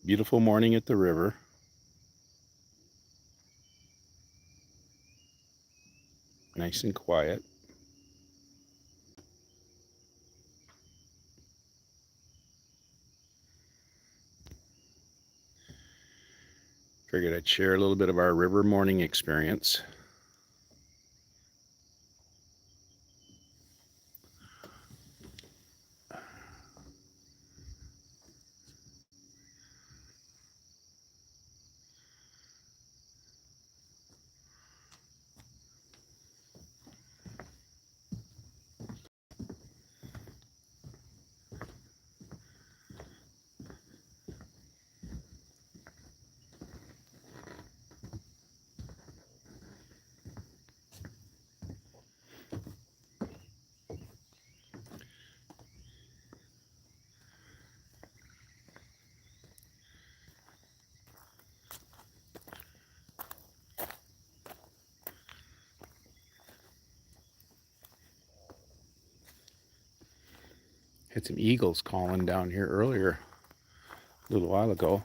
Beautiful morning at the river. Nice and quiet. Figured I'd share a little bit of our river morning experience. Had some eagles calling down here earlier, a little while ago.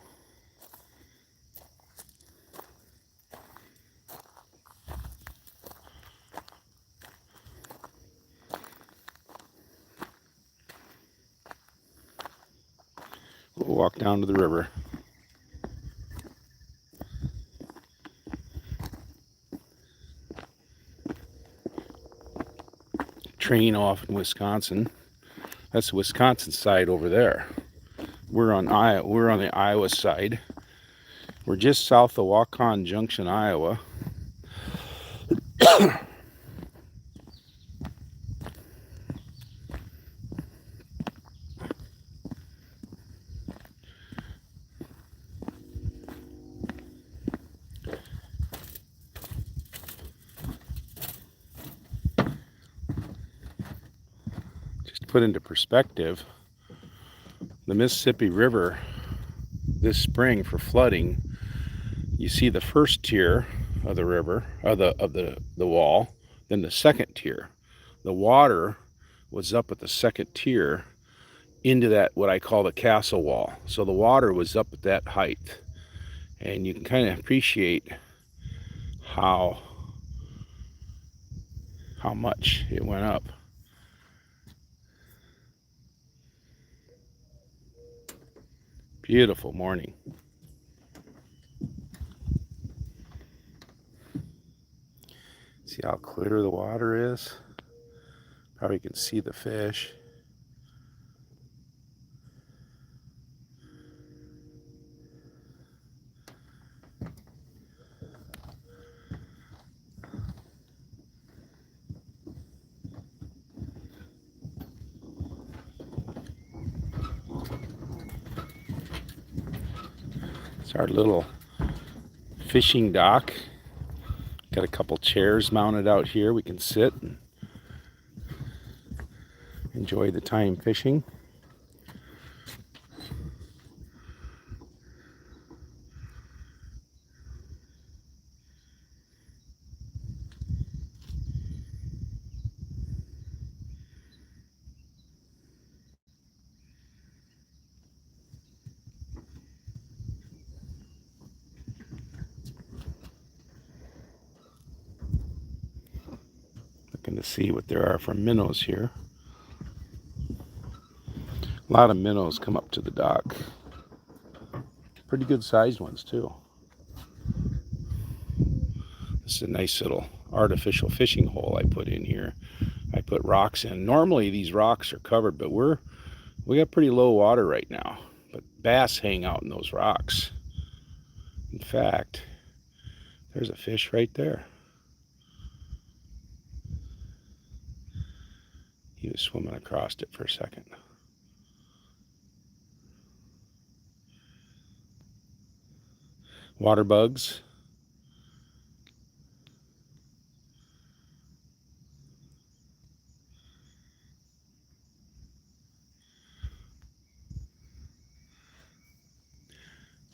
We'll walk down to the river. Train off in Wisconsin. That's the Wisconsin side over there. We're on the Iowa side. We're just south of Waukon Junction, Iowa. Just to put into perspective, the Mississippi River this spring for flooding, you see the first tier of the river, of the wall, then the second tier. The water was up at the second tier into that, what I call the castle wall. So the water was up at that height. And you can kind of appreciate how much it went up. Beautiful morning. See how clear the water is? Probably can see the fish. It's our little fishing dock. Got a couple chairs mounted out here. We can sit and enjoy the time fishing. Looking to see what there are for minnows here. A lot of minnows come up to the dock. Pretty good sized ones too. This is a nice little artificial fishing hole I put in here. I put rocks in. Normally these rocks are covered, but we got pretty low water right now. But bass hang out in those rocks. In fact, there's a fish right there. He was swimming across it for a second. Water bugs.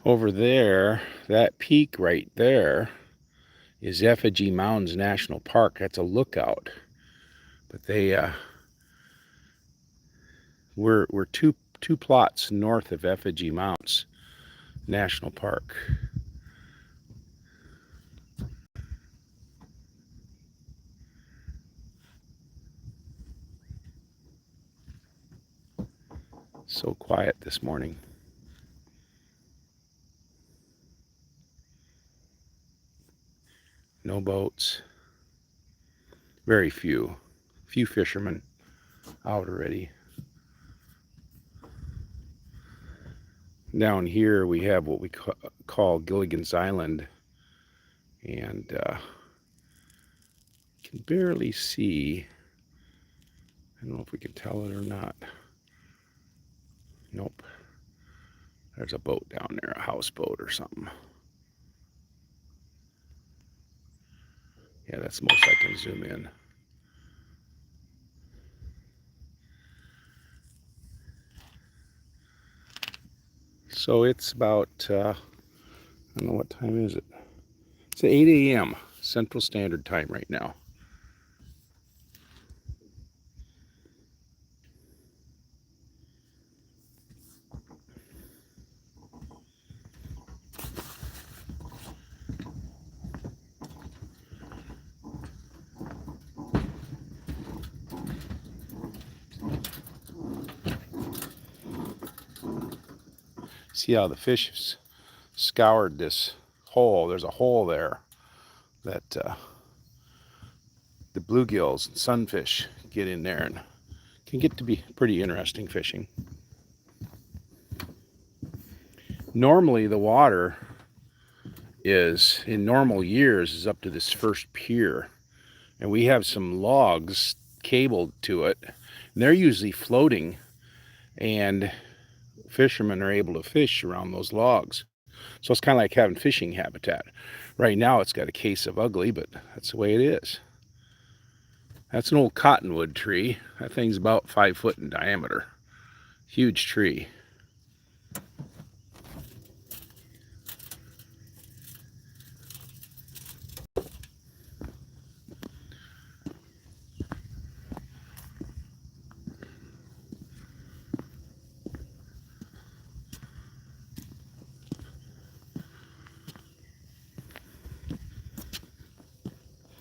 Over there, that peak right there is Effigy Mountains National Park. That's a lookout. But we're two plots north of Effigy Mountains. National Park. So quiet this morning. No boats. Very few. Few fishermen out already. Down here we have what we call Gilligan's Island, and can barely see. I don't know if we can tell it or not. Nope. There's a boat down there, a houseboat or something. Yeah, that's the most I can zoom in. So it's about, I don't know what time is it. It's 8 a.m. Central Standard Time right now. See how the fish has scoured this hole. There's a hole there that the bluegills and sunfish get in there, and can get to be pretty interesting fishing. Normally the water is, in normal years, is up to this first pier, and we have some logs cabled to it, and they're usually floating, and fishermen are able to fish around those logs. So it's kind of like having fishing habitat. Right now it's got a case of ugly, but that's the way it is. That's an old cottonwood tree. That thing's about 5 foot in diameter. Huge tree.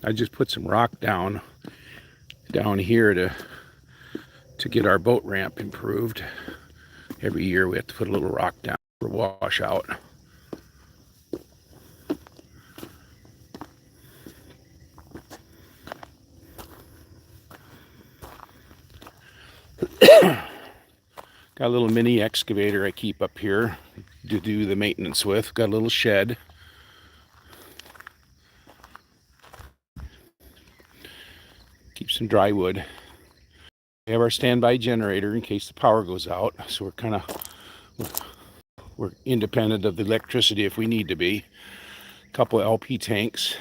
I just put some rock down here to get our boat ramp improved. Every year we have to put a little rock down for washout. Got a little mini excavator I keep up here to do the maintenance with. Got a little shed. Keep some dry wood. We have our standby generator in case the power goes out, so we're independent of the electricity if we need to be. A couple of LP tanks.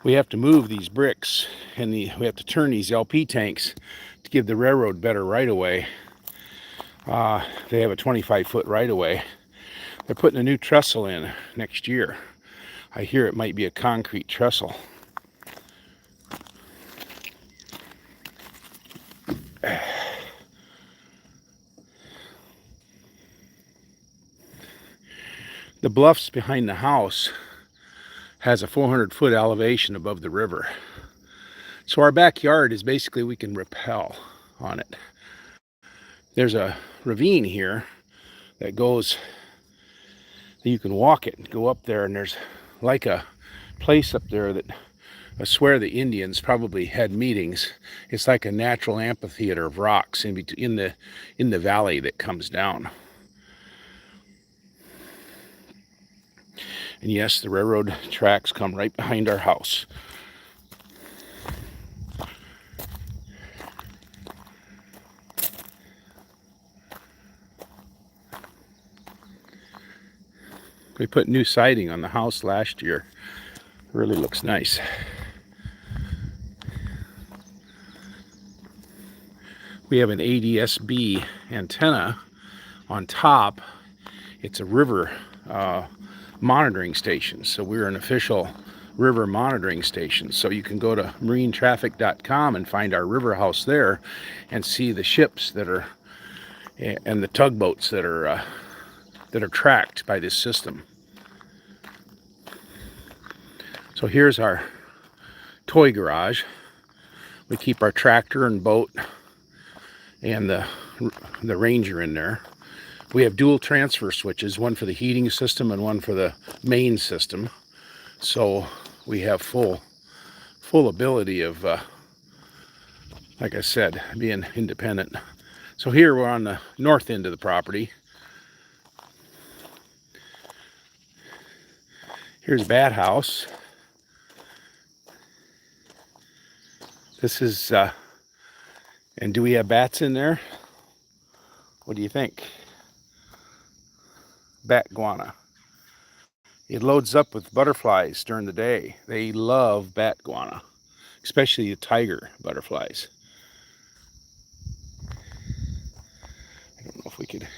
We have to move these bricks, and we have to turn these LP tanks to give the railroad better right of way. They have a 25-foot right of way. They're putting a new trestle in next year. I hear it might be a concrete trestle. The bluffs behind the house has a 400-foot elevation above the river. So our backyard is basically, we can rappel on it. There's a ravine here that goes, you can walk it and go up there, and there's like a place up there that I swear the Indians probably had meetings. It's like a natural amphitheater of rocks in the valley that comes down. And yes, the railroad tracks come right behind our house. We put new siding on the house last year. It really looks nice. We have an ADS-B antenna on top. It's a river monitoring station. So we're an official river monitoring station. So you can go to marinetraffic.com and find our river house there and see the ships that are, and the tugboats that are that are tracked by this system. So here's our toy garage. We keep our tractor and boat and the Ranger in there. We have dual transfer switches, one for the heating system and one for the main system. So we have full ability of, like I said, being independent. So here we're on the north end of the property. Here's Bat House. This is, and do we have bats in there? What do you think? Bat guana. It loads up with butterflies during the day. They love bat guana, especially the tiger butterflies. I don't know if we could,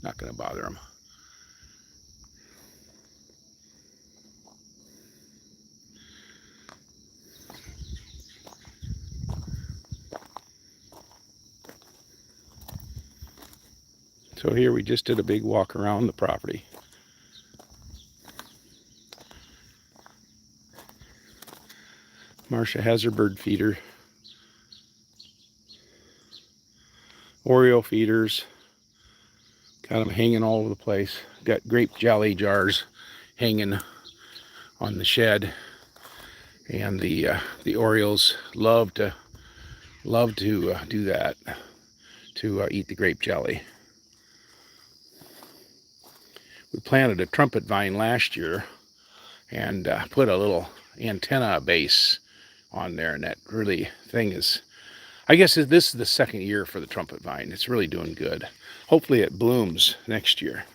not gonna bother them. So here we just did a big walk around the property. Marcia has her bird feeder. Oreo feeders. Got them hanging all over the place. Got grape jelly jars hanging on the shed. And the Orioles love to do that, to eat the grape jelly. We planted a trumpet vine last year and put a little antenna base on there, and that really thing is, I guess this is the second year for the trumpet vine. It's really doing good. Hopefully it blooms next year.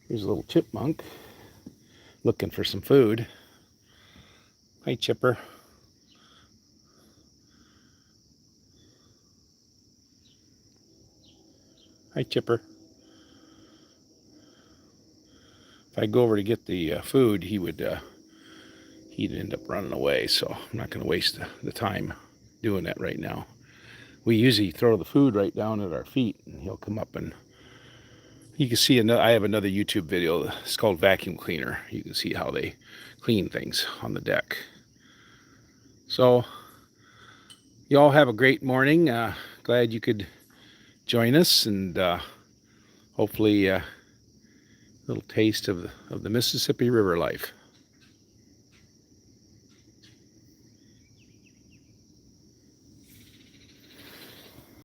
Here's a little chipmunk looking for some food. Hi, Chipper. Hi, Chipper. If I go over to get the food, he'd end up running away, so I'm not going to waste the time doing that right now. We usually throw the food right down at our feet, and he'll come up, and you can see I have another YouTube video. It's called Vacuum Cleaner. You can see how they clean things on the deck. So you all have a great morning. Glad you could join us, and hopefully a little taste of the Mississippi River life.